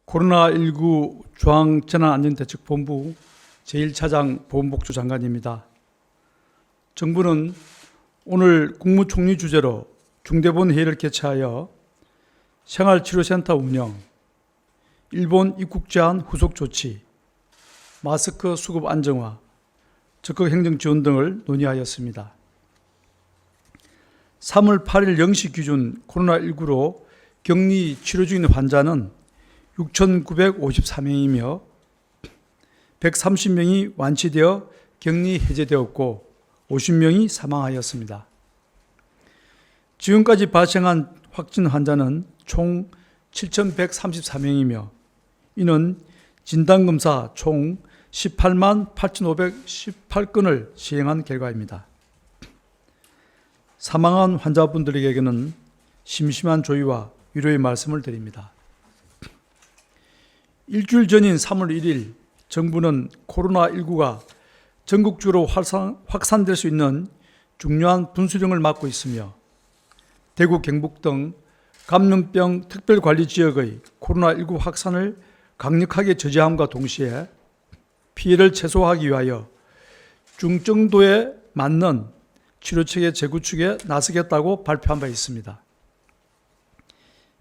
코로나19 중앙재난안전대책본부 제1차장 보건복지부 장관입니다. 정부는 오늘 국무총리 주재로 중대본 회의를 개최하여 생활치료센터 운영, 일본 입국 제한 후속 조치, 마스크 수급 안정화, 적극 행정 지원 등을 논의하였습니다. 3월 8일 0시 기준 코로나19로 격리 치료 중인 환자는 6,954명이며 130명이 완치되어 격리 해제되었고 50명이 사망하였습니다. 지금까지 발생한 확진 환자는 총 7,134명이며 이는 진단검사 총 18만 8,518건을 시행한 결과입니다. 사망한 환자분들에게는 심심한 조의와 위로의 말씀을 드립니다. 일주일 전인 3월 1일 정부는 코로나19가 전국적으로 확산될 수 있는 중요한 분수령을 맞고 있으며 대구, 경북 등 감염병 특별관리지역의 코로나19 확산을 강력하게 저지함과 동시에 피해를 최소화하기 위하여 중증도에 맞는 치료체계 재구축에 나서겠다고 발표한 바 있습니다.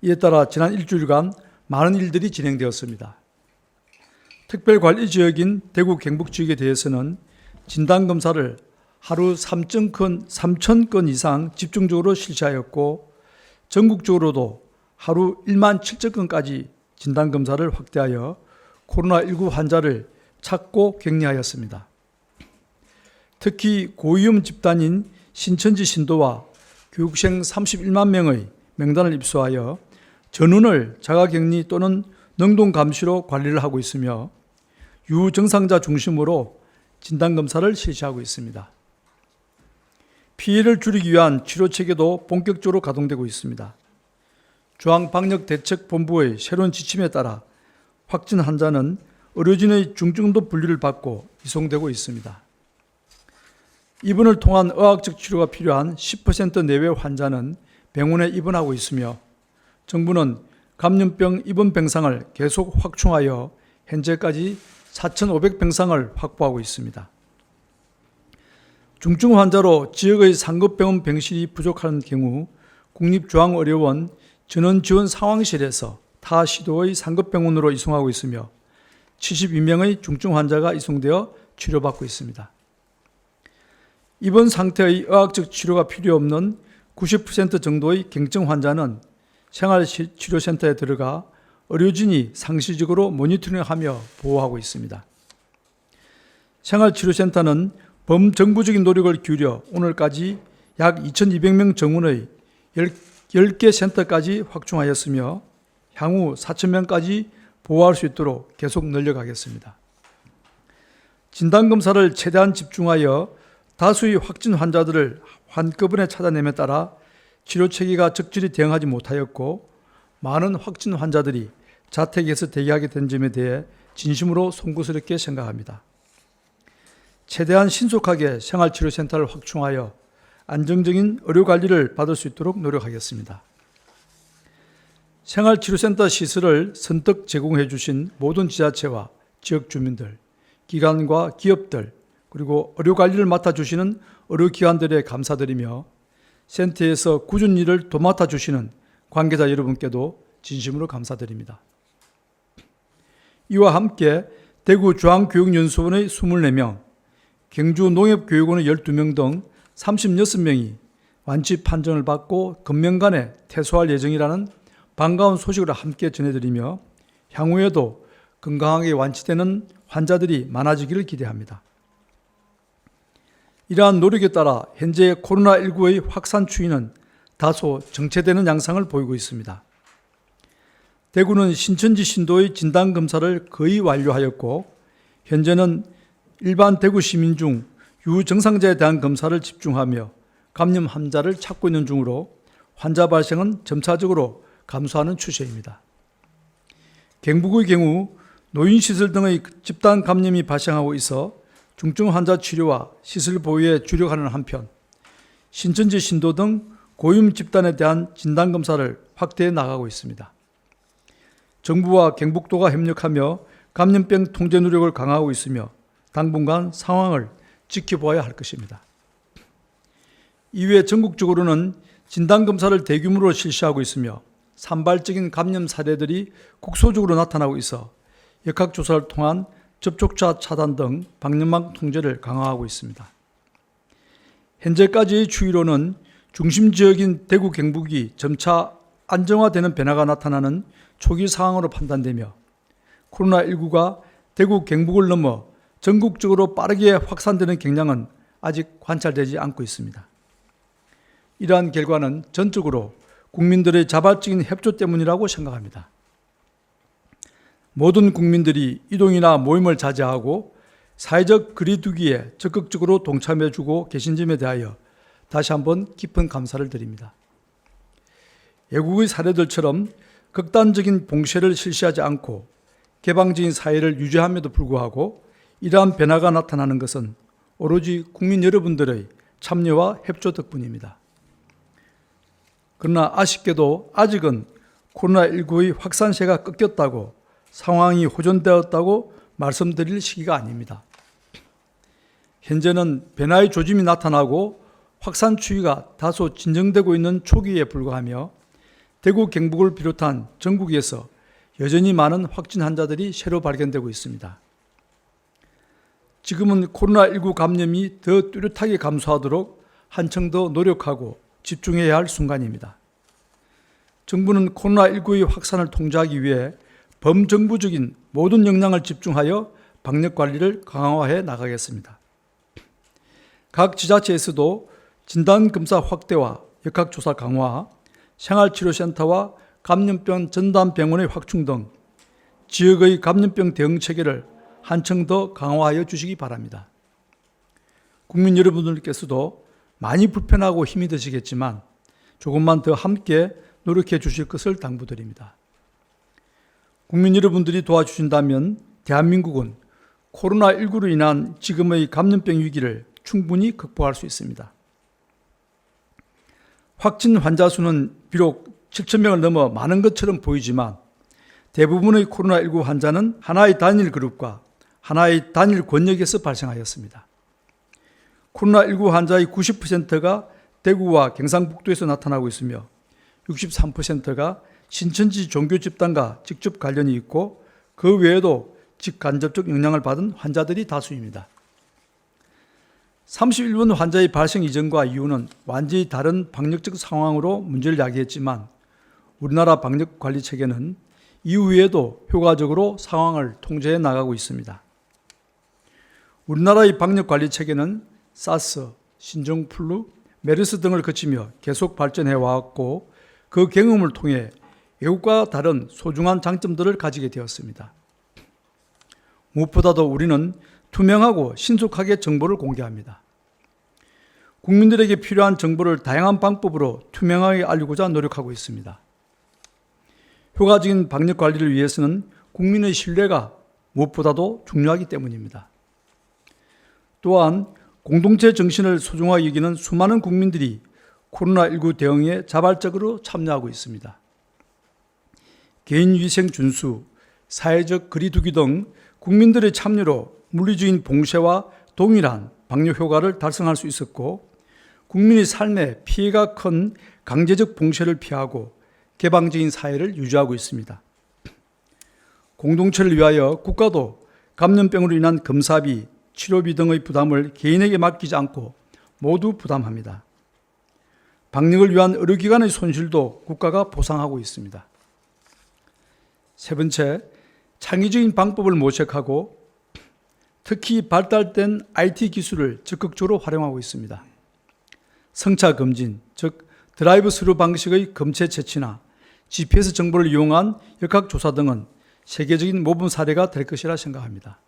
이에 따라 지난 일주일간 많은 일들이 진행되었습니다. 특별관리지역인 대구, 경북 지역에 대해서는 진단검사를 하루 3,000건 이상 집중적으로 실시하였고 전국적으로도 하루 1만 7,000건까지 진단검사를 확대하여 코로나19 환자를 찾고 격리하였습니다. 특히 고위험 집단인 신천지 신도와 교육생 31만 명의 명단을 입수하여 전원을 자가격리 또는 능동감시로 관리를 하고 있으며 유증상자 중심으로 진단검사를 실시하고 있습니다. 피해를 줄이기 위한 치료체계도 본격적으로 가동되고 있습니다. 중앙방역대책본부의 새로운 지침에 따라 확진 환자는 의료진의 중증도 분류를 받고 이송되고 있습니다. 입원을 통한 의학적 치료가 필요한 10% 내외 환자는 병원에 입원하고 있으며 정부는 감염병 입원 병상을 계속 확충하여 현재까지 4,500병상을 확보하고 있습니다. 중증 환자로 지역의 상급병원 병실이 부족한 경우 국립중앙의료원 전원지원 상황실에서 타 시도의 상급병원으로 이송하고 있으며 72명의 중증 환자가 이송되어 치료받고 있습니다. 입원 상태의 의학적 치료가 필요 없는 90% 정도의 경증 환자는 생활치료센터에 들어가 의료진이 상시적으로 모니터링하며 보호하고 있습니다. 생활치료센터는 범정부적인 노력을 기울여 오늘까지 약 2,200명 정원의 10개 센터까지 확충하였으며 향후 4,000명까지 보호할 수 있도록 계속 늘려가겠습니다. 진단검사를 최대한 집중하여 다수의 확진 환자들을 한꺼번에 찾아냄에 따라 치료체계가 적절히 대응하지 못하였고 많은 확진 환자들이 자택에서 대기하게 된 점에 대해 진심으로 송구스럽게 생각합니다. 최대한 신속하게 생활치료센터를 확충하여 안정적인 의료관리를 받을 수 있도록 노력하겠습니다. 생활치료센터 시설을 선뜻 제공해 주신 모든 지자체와 지역 주민들, 기관과 기업들, 그리고 의료관리를 맡아주시는 의료기관들에 감사드리며 센터에서 꾸준히 일을 도맡아 주시는 관계자 여러분께도 진심으로 감사드립니다. 이와 함께 대구 중앙교육연수원의 24명, 경주농협교육원의 12명 등 36명이 완치 판정을 받고 금명간에 퇴소할 예정이라는 반가운 소식을 함께 전해드리며 향후에도 건강하게 완치되는 환자들이 많아지기를 기대합니다. 이러한 노력에 따라 현재 코로나19의 확산 추이는 다소 정체되는 양상을 보이고 있습니다. 대구는 신천지 신도의 진단검사를 거의 완료하였고 현재는 일반 대구 시민 중 유증상자에 대한 검사를 집중하며 감염 환자를 찾고 있는 중으로 환자 발생은 점차적으로 감소하는 추세입니다. 경북의 경우 노인시설 등의 집단 감염이 발생하고 있어 중증 환자 치료와 시설 보유에 주력하는 한편 신천지 신도 등 고위험 집단에 대한 진단검사를 확대해 나가고 있습니다. 정부와 경북도가 협력하며 감염병 통제 노력을 강화하고 있으며 당분간 상황을 지켜봐야 할 것입니다. 이외에 전국적으로는 진단검사를 대규모로 실시하고 있으며 산발적인 감염 사례들이 국소적으로 나타나고 있어 역학조사를 통한 접촉자 차단 등 방역망 통제를 강화하고 있습니다. 현재까지의 추이로는 중심 지역인 대구 경북이 점차 안정화되는 변화가 나타나는 초기 상황으로 판단되며 코로나19가 대구 경북을 넘어 전국적으로 빠르게 확산되는 경향은 아직 관찰되지 않고 있습니다. 이러한 결과는 전적으로 국민들의 자발적인 협조 때문이라고 생각합니다. 모든 국민들이 이동이나 모임을 자제하고 사회적 거리두기에 적극적으로 동참해주고 계신 점에 대하여 다시 한번 깊은 감사를 드립니다. 외국의 사례들처럼 극단적인 봉쇄를 실시하지 않고 개방적인 사회를 유지함에도 불구하고 이러한 변화가 나타나는 것은 오로지 국민 여러분들의 참여와 협조 덕분입니다. 그러나 아쉽게도 아직은 코로나19의 확산세가 꺾였다고 상황이 호전되었다고 말씀드릴 시기가 아닙니다. 현재는 변화의 조짐이 나타나고 확산 추이가 다소 진정되고 있는 초기에 불과하며 대구 경북을 비롯한 전국에서 여전히 많은 확진 환자들이 새로 발견되고 있습니다. 지금은 코로나19 감염이 더 뚜렷하게 감소하도록 한층 더 노력하고 집중해야 할 순간입니다. 정부는 코로나19의 확산을 통제하기 위해 범정부적인 모든 역량을 집중하여 방역 관리를 강화해 나가겠습니다. 각 지자체에서도 진단검사 확대와 역학조사 강화, 생활치료센터와 감염병 전담병원의 확충 등 지역의 감염병 대응 체계를 한층 더 강화하여 주시기 바랍니다. 국민 여러분들께서도 많이 불편하고 힘이 드시겠지만 조금만 더 함께 노력해 주실 것을 당부드립니다. 국민 여러분들이 도와주신다면 대한민국은 코로나19로 인한 지금의 감염병 위기를 충분히 극복할 수 있습니다. 확진 환자 수는 비록 7,000명을 넘어 많은 것처럼 보이지만 대부분의 코로나19 환자는 하나의 단일 그룹과 하나의 단일 권역에서 발생하였습니다. 코로나19 환자의 90%가 대구와 경상북도에서 나타나고 있으며 63%가 신천지 종교 집단과 직접 관련이 있고 그 외에도 직간접적 영향을 받은 환자들이 다수입니다. 31번 환자의 발생 이전과 이후는 완전히 다른 방역적 상황으로 문제를 야기했지만 우리나라 방역 관리 체계는 이후에도 효과적으로 상황을 통제해 나가고 있습니다. 우리나라의 방역 관리 체계는 사스, 신종플루, 메르스 등을 거치며 계속 발전해 왔고 그 경험을 통해 외국과 다른 소중한 장점들을 가지게 되었습니다. 무엇보다도 우리는 투명하고 신속하게 정보를 공개합니다. 국민들에게 필요한 정보를 다양한 방법으로 투명하게 알리고자 노력하고 있습니다. 효과적인 방역 관리를 위해서는 국민의 신뢰가 무엇보다도 중요하기 때문입니다. 또한 공동체 정신을 소중하게 여기는 수많은 국민들이 코로나19 대응에 자발적으로 참여하고 있습니다. 개인위생 준수, 사회적 거리두기 등 국민들의 참여로 물리적인 봉쇄와 동일한 방역 효과를 달성할 수 있었고 국민의 삶에 피해가 큰 강제적 봉쇄를 피하고 개방적인 사회를 유지하고 있습니다. 공동체를 위하여 국가도 감염병으로 인한 검사비, 치료비 등의 부담을 개인에게 맡기지 않고 모두 부담합니다. 방역을 위한 의료기관의 손실도 국가가 보상하고 있습니다. 세 번째, 창의적인 방법을 모색하고 특히 발달된 IT 기술을 적극적으로 활용하고 있습니다. 성차 검진, 즉 드라이브 스루 방식의 검체 채취나 GPS 정보를 이용한 역학조사 등은 세계적인 모범 사례가 될 것이라 생각합니다.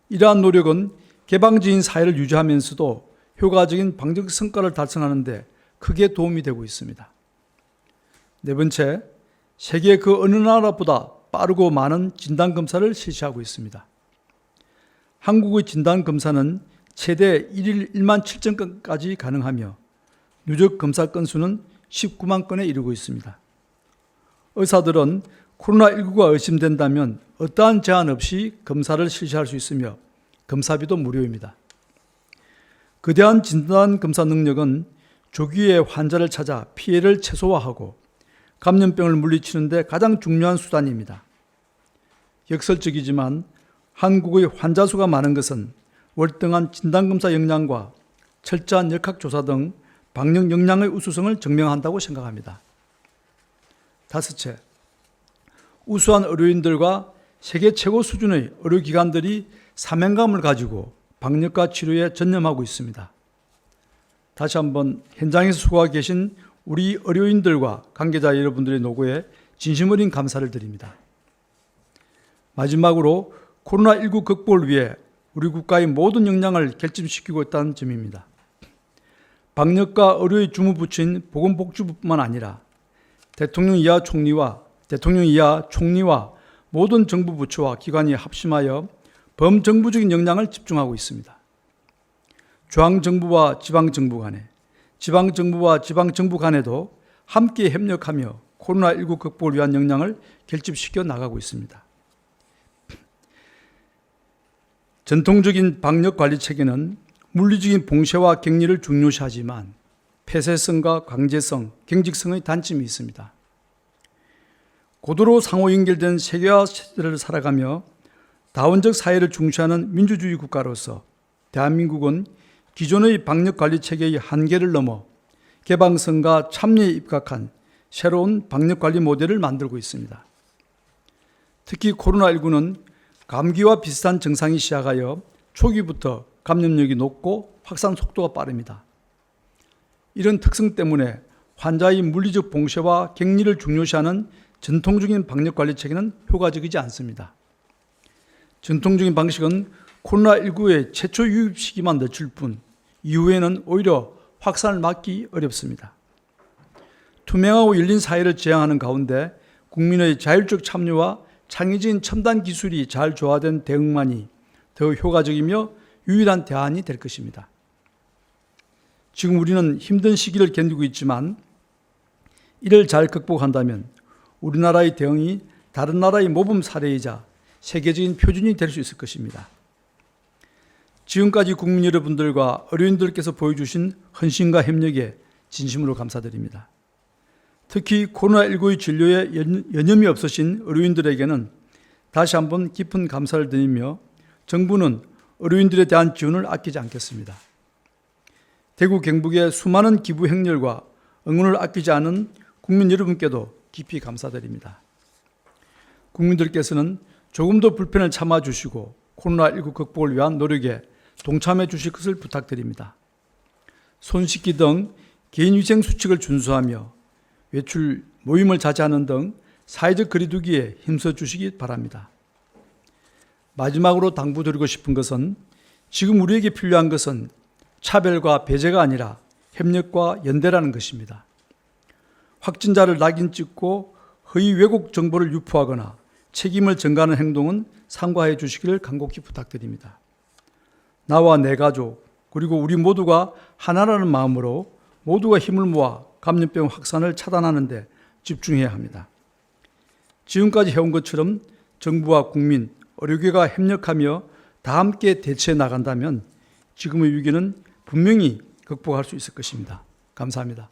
이러한 노력은 개방적인 사회를 유지하면서도 효과적인 방역 성과를 달성하는 데 크게 도움이 되고 있습니다. 네 번째, 세계 그 어느 나라보다 빠르고 많은 진단검사를 실시하고 있습니다. 한국의 진단검사는 최대 1일 1만 7천 건까지 가능하며 누적 검사 건수는 19만 건에 이르고 있습니다. 의사들은 코로나19가 의심된다면 어떠한 제한 없이 검사를 실시할 수 있으며 검사비도 무료입니다. 거대한 진단검사 능력은 조기에 환자를 찾아 피해를 최소화하고 감염병을 물리치는 데 가장 중요한 수단입니다. 역설적이지만 한국의 환자 수가 많은 것은 월등한 진단검사 역량과 철저한 역학조사 등 방역 역량의 우수성을 증명한다고 생각합니다. 다섯째, 우수한 의료인들과 세계 최고 수준의 의료기관들이 사명감을 가지고 방역과 치료에 전념하고 있습니다. 다시 한번 현장에서 수고하고 계신 우리 의료인들과 관계자 여러분들의 노고에 진심 어린 감사를 드립니다. 마지막으로 코로나19 극복을 위해 우리 국가의 모든 역량을 결집시키고 있다는 점입니다. 방역과 의료의 주무부처인 보건복지부뿐만 아니라 대통령 이하 총리와 모든 정부 부처와 기관이 합심하여 범정부적인 역량을 집중하고 있습니다. 중앙정부와 지방정부 간에, 지방정부와 지방정부 간에도 함께 협력하며 코로나19 극복을 위한 역량을 결집시켜 나가고 있습니다. 전통적인 방역관리 체계는 물리적인 봉쇄와 격리를 중요시하지만 폐쇄성과 강제성, 경직성의 단점이 있습니다. 고도로 상호 연결된 세계화 시대를 살아가며 다원적 사회를 중시하는 민주주의 국가로서 대한민국은 기존의 방역관리 체계의 한계를 넘어 개방성과 참여에 입각한 새로운 방역관리 모델을 만들고 있습니다. 특히 코로나19는 감기와 비슷한 증상이 시작하여 초기부터 감염력이 높고 확산 속도가 빠릅니다. 이런 특성 때문에 환자의 물리적 봉쇄와 격리를 중요시하는 전통적인 방역관리 체계는 효과적이지 않습니다. 전통적인 방식은 코로나19의 최초 유입 시기만 늦출 뿐 이후에는 오히려 확산을 막기 어렵습니다. 투명하고 열린 사회를 지향하는 가운데 국민의 자율적 참여와 창의적인 첨단 기술이 잘 조화된 대응만이 더 효과적이며 유일한 대안이 될 것입니다. 지금 우리는 힘든 시기를 견디고 있지만 이를 잘 극복한다면 우리나라의 대응이 다른 나라의 모범 사례이자 세계적인 표준이 될 수 있을 것입니다. 지금까지 국민 여러분들과 의료인들께서 보여주신 헌신과 협력에 진심으로 감사드립니다. 특히 코로나19의 진료에 여념이 없으신 의료인들에게는 다시 한번 깊은 감사를 드리며 정부는 의료인들에 대한 지원을 아끼지 않겠습니다. 대구 경북의 수많은 기부 행렬과 응원을 아끼지 않은 국민 여러분께도 깊이 감사드립니다. 국민들께서는 조금 더 불편을 참아주시고 코로나19 극복을 위한 노력에 동참해 주실 것을 부탁드립니다. 손 씻기 등 개인위생 수칙을 준수하며 외출, 모임을 자제하는 등 사회적 거리두기에 힘써 주시기 바랍니다. 마지막으로 당부드리고 싶은 것은 지금 우리에게 필요한 것은 차별과 배제가 아니라 협력과 연대라는 것입니다. 확진자를 낙인 찍고 허위 왜곡 정보를 유포하거나 책임을 전가하는 행동은 삼가해 주시기를 간곡히 부탁드립니다. 나와 내 가족 그리고 우리 모두가 하나라는 마음으로 모두가 힘을 모아 감염병 확산을 차단하는 데 집중해야 합니다. 지금까지 해온 것처럼 정부와 국민, 의료계가 협력하며 다 함께 대처해 나간다면 지금의 위기는 분명히 극복할 수 있을 것입니다. 감사합니다.